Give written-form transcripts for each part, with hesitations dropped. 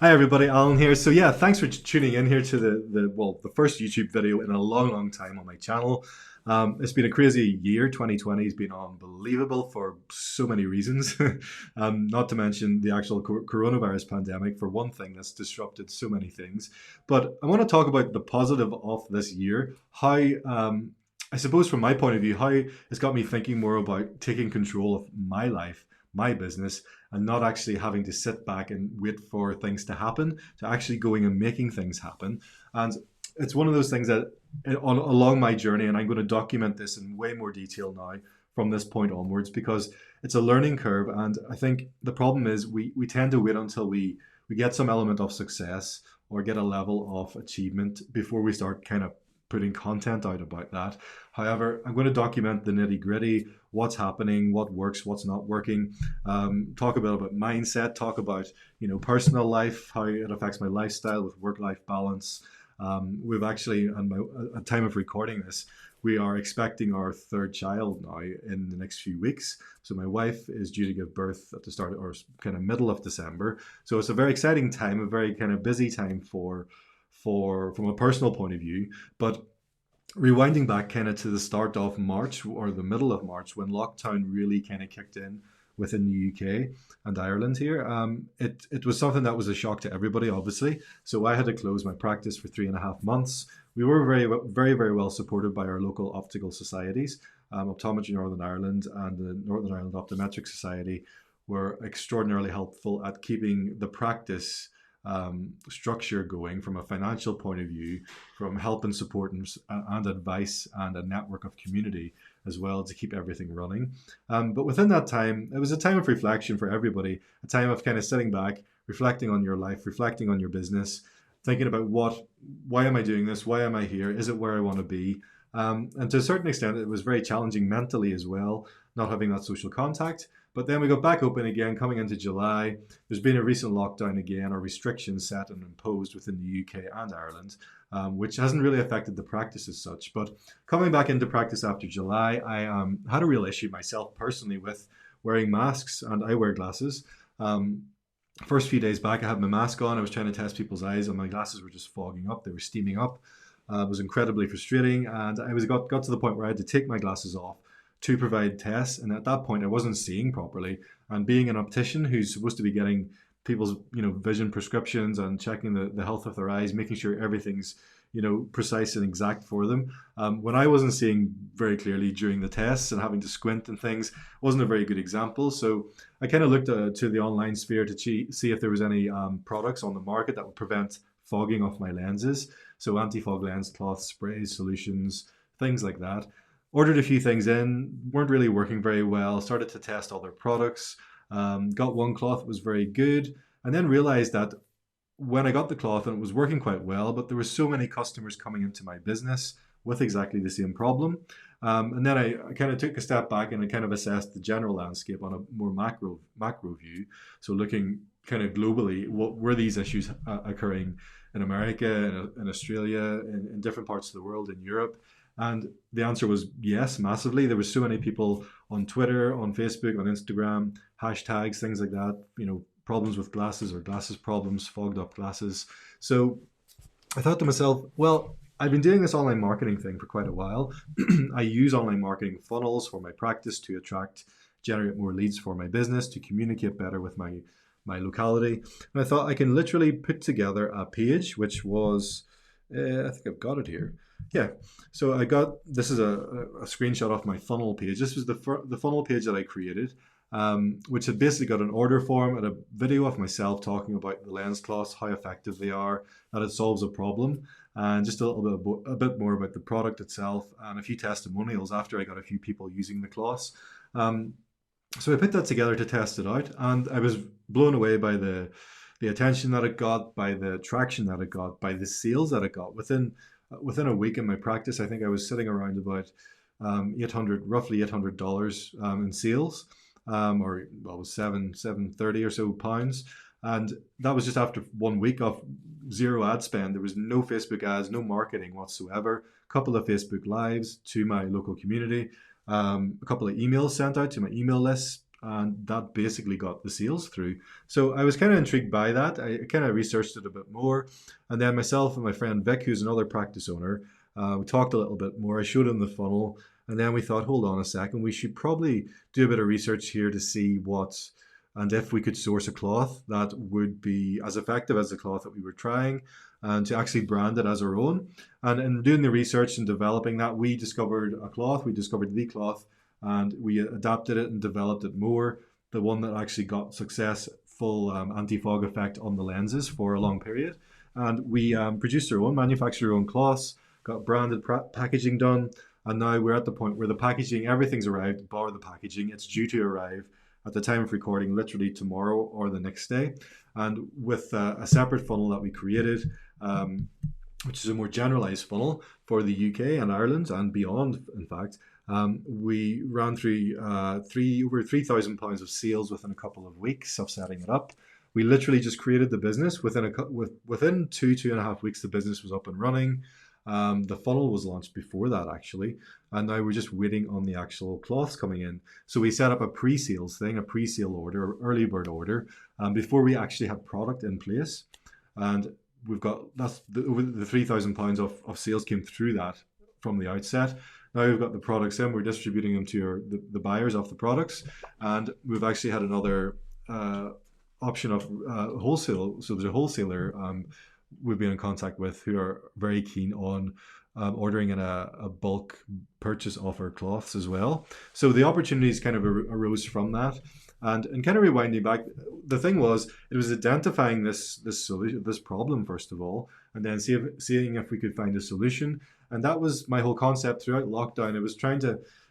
Hi everybody, Alan here. So yeah, thanks for tuning in here to the first YouTube video in a long time on my channel. It's been a crazy year. 2020 has been unbelievable for so many reasons. Not to mention the actual coronavirus pandemic for one thing that's disrupted so many things. But I want to talk about the positive of this year. How I suppose from my point of view, how it's got me thinking more about taking control of my life, my business, and not actually having to sit back and wait for things to happen, to actually going and making things happen. And it's one of those things that along my journey, and I'm going to document this in way more detail now from this point onwards, because it's a learning curve. And I think the problem is we tend to wait until we get some element of success or get a level of achievement before we start kind of putting content out about that. However, I'm going to document the nitty gritty, what's happening, what works, what's not working. Talk a bit about mindset. Talk about personal life, how it affects my lifestyle with work-life balance. We've actually, at time of recording this, we are expecting our third child now in the next few weeks. So my wife is due to give birth at the start or kind of middle of December. So it's a very exciting time, a very kind of busy time for from a personal point of view. But rewinding back kind of to the start of March or the middle of March when lockdown really kind of kicked in within the UK and Ireland here, it was something that was a shock to everybody, obviously. So I had to close my practice for 3.5 months. We were very well supported by our local optical societies. Optometry Northern Ireland and the Northern Ireland Optometric Society were extraordinarily helpful at keeping the practice structure going from a financial point of view, from help and support and advice and a network of community as well to keep everything running. But within that time, it was a time of reflection for everybody, a time of kind of sitting back, reflecting on your life, reflecting on your business, thinking about why am I doing this? Why am I here? Is it where I want to be? And to a certain extent, it was very challenging mentally as well, not having that social contact. But then we got back open again coming into July. There's been a recent lockdown again, or restrictions set and imposed within the UK and Ireland, which hasn't really affected the practice as such. But coming back into practice after July, I had a real issue myself personally with wearing masks, and I wear glasses. First few days back, I had my mask on. I was trying to test people's eyes, and my glasses were just fogging up. They were steaming up. It was incredibly frustrating, and I got to the point where I had to take my glasses off to provide tests. And at that point, I wasn't seeing properly. And being an optician who's supposed to be getting people's vision prescriptions and checking the health of their eyes, making sure everything's precise and exact for them. When I wasn't seeing very clearly during the tests and having to squint and things, wasn't a very good example. So I kind of looked to the online sphere to see if there was any products on the market that would prevent fogging of my lenses. So anti-fog lens cloth sprays, solutions, things like that. Ordered a few things in, weren't really working very well, started to test other products, got one cloth that was very good, and then realized that when I got the cloth and it was working quite well, but there were so many customers coming into my business with exactly the same problem. And then I kind of took a step back and I kind of assessed the general landscape on a more macro view. So looking kind of globally, what were these issues occurring in America, in Australia, in different parts of the world, in Europe? And the answer was yes, massively. There were so many people on Twitter, on Facebook, on Instagram, hashtags, things like that, problems with glasses or glasses problems, fogged up glasses. So I thought to myself, well, I've been doing this online marketing thing for quite a while. I use online marketing funnels for my practice to generate more leads for my business, to communicate better with my locality. And I thought I can literally put together a page, which was, I think I've got it here. Yeah, so this is a screenshot of my funnel page. This was the funnel page that I created, which had basically got an order form and a video of myself talking about the lens cloths, how effective they are, that it solves a problem, and just a bit more about the product itself, and a few testimonials after I got a few people using the cloths. So I put that together to test it out, and I was blown away by the attention that it got, by the traction that it got, by the sales that it got. Within a week in my practice, I think I was sitting around about roughly $800 in sales, or well, it was 730 or so pounds, and that was just after 1 week of zero ad spend. There was no Facebook ads, no marketing whatsoever. A couple of Facebook lives to my local community, a couple of emails sent out to my email list, and that basically got the sales through. So I was kind of intrigued by that. I kind of researched it a bit more, and then myself and my friend Vic, who's another practice owner, we talked a little bit more. I showed him the funnel, and then we thought, hold on a second, we should probably do a bit of research here to see what and if we could source a cloth that would be as effective as the cloth that we were trying, and to actually brand it as our own. And in doing the research and developing that, we discovered a cloth, we discovered the cloth, and we adapted it and developed it more. The one that actually got successful anti-fog effect on the lenses for a long period. And we produced our own, manufactured our own cloths, got branded packaging done, and now we're at the point where the packaging, everything's arrived, bar the packaging. It's due to arrive at the time of recording, literally tomorrow or the next day. And with a separate funnel that we created, which is a more generalized funnel for the UK and Ireland and beyond, in fact, we ran through over £3,000 of sales within a couple of weeks of setting it up. We literally just created the business within 2.5 weeks. The business was up and running. The funnel was launched before that, actually, and now we're just waiting on the actual cloths coming in. So we set up a pre-sales thing, a pre-sale order, early bird order, before we actually had product in place, and we've got over the £3,000 of sales came through that from the outset. Now we've got the products in, we're distributing them to the buyers of the products, and we've actually had another option of wholesale. So there's a wholesaler we've been in contact with who are very keen on ordering in a bulk purchase of our cloths as well. So the opportunities kind of arose from that. And kind of rewinding back, the thing was, it was identifying this solution, this problem first of all, and then seeing if we could find a solution. And that was my whole concept throughout lockdown.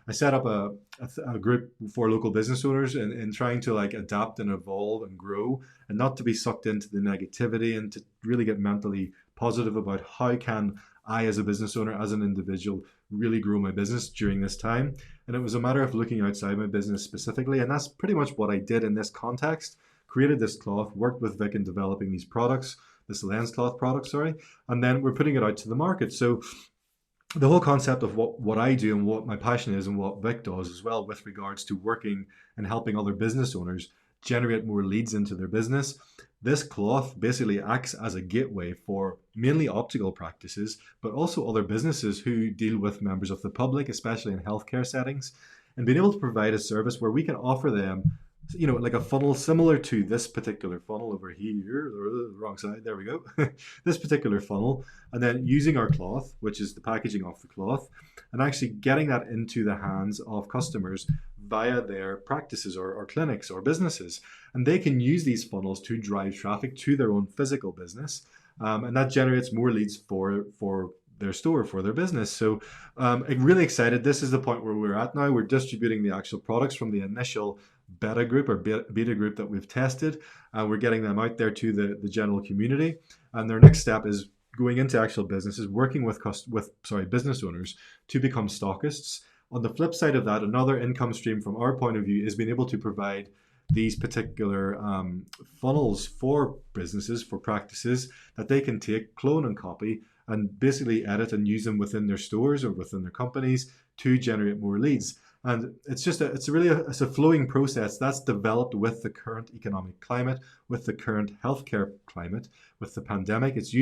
I set up a group for local business owners in trying to like adapt and evolve and grow, and not to be sucked into the negativity, and to really get mentally positive about how can I, as a business owner, as an individual, really grow my business during this time. And it was a matter of looking outside my business specifically, and that's pretty much what I did in this context. Created this cloth, worked with Vic in developing these products, this lens cloth product, sorry, and then we're putting it out to the market. So the whole concept of what I do and what my passion is and what Vic does as well with regards to working and helping other business owners generate more leads into their business. This cloth basically acts as a gateway for mainly optical practices, but also other businesses who deal with members of the public, especially in healthcare settings, and being able to provide a service where we can offer them, like a funnel similar to this particular funnel over here, or the wrong side, there we go, this particular funnel, and then using our cloth, which is the packaging of the cloth, and actually getting that into the hands of customers via their practices or clinics or businesses. And they can use these funnels to drive traffic to their own physical business, and that generates more leads for their store, for their business. So I'm really excited. This is the point where we're at now. We're distributing the actual products from the initial beta group or beta group that we've tested, and we're getting them out there to the general community. And their next step is going into actual businesses, working with business owners to become stockists. On the flip side of that, another income stream from our point of view is being able to provide these particular funnels for businesses, for practices that they can take, clone and copy, and basically edit and use them within their stores or within their companies to generate more leads. And it's a flowing process that's developed with the current economic climate, with the current healthcare climate, with the pandemic. It's,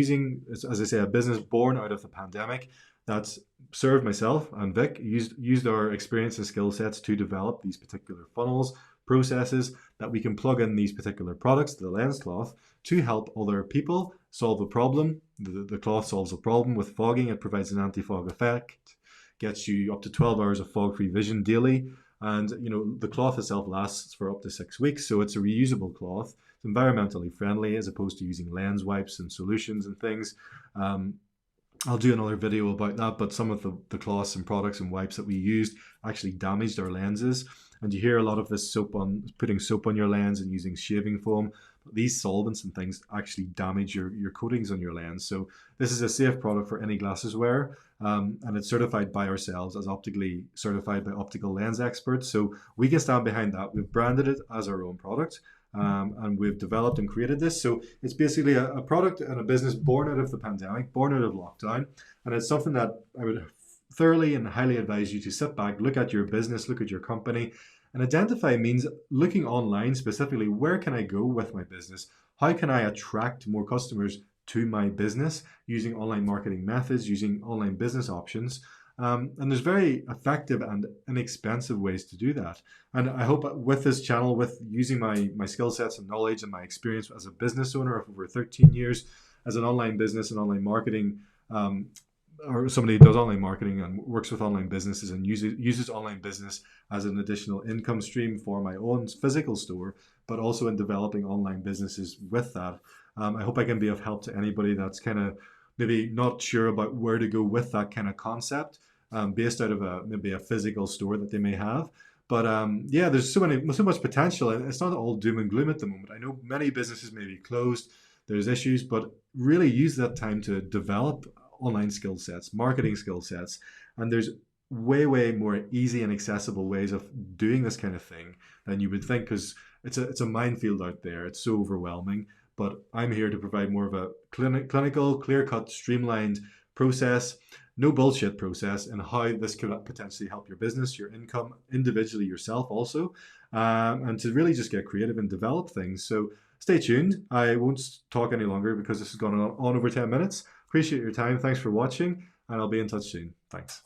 as I say, a business born out of the pandemic that's served myself and Vic, used our experience and skill sets to develop these particular funnels, processes that we can plug in these particular products, the lens cloth, to help other people solve a problem. The cloth solves a problem with fogging. It provides an anti-fog effect, gets you up to 12 hours of fog-free vision daily. And the cloth itself lasts for up to 6 weeks. So it's a reusable cloth. It's environmentally friendly as opposed to using lens wipes and solutions and things. I'll do another video about that, but some of the cloths and products and wipes that we used actually damaged our lenses. And you hear a lot of this putting soap on your lens and using shaving foam. These solvents and things actually damage your coatings on your lens. So this is a safe product for any glasses wearer, and it's certified by ourselves as optically certified by optical lens experts. So we can stand behind that. We've branded it as our own product. And we've developed and created this. So it's basically a product and a business born out of the pandemic, born out of lockdown. And it's something that I would thoroughly and highly advise you to sit back, look at your business, look at your company, And identify means looking online specifically, where can I go with my business? How can I attract more customers to my business using online marketing methods, using online business options? And there's very effective and inexpensive ways to do that. And I hope with this channel, with using my skill sets and knowledge and my experience as a business owner of over 13 years as an online business and online marketing, um, or somebody who does online marketing and works with online businesses and uses online business as an additional income stream for my own physical store, but also in developing online businesses with that. I hope I can be of help to anybody that's kind of maybe not sure about where to go with that kind of concept, based out of maybe a physical store that they may have. But yeah, there's so much potential, and it's not all doom and gloom at the moment. I know many businesses may be closed, there's issues, but really use that time to develop online skill sets, marketing skill sets, and there's way more easy and accessible ways of doing this kind of thing than you would think, because it's a minefield out there. It's so overwhelming. But I'm here to provide more of a clinical, clear-cut, streamlined process, no bullshit process, and how this could potentially help your business, your income, individually yourself also, and to really just get creative and develop things. So stay tuned. I won't talk any longer because this has gone on over 10 minutes. Appreciate your time. Thanks for watching, and I'll be in touch soon. Thanks.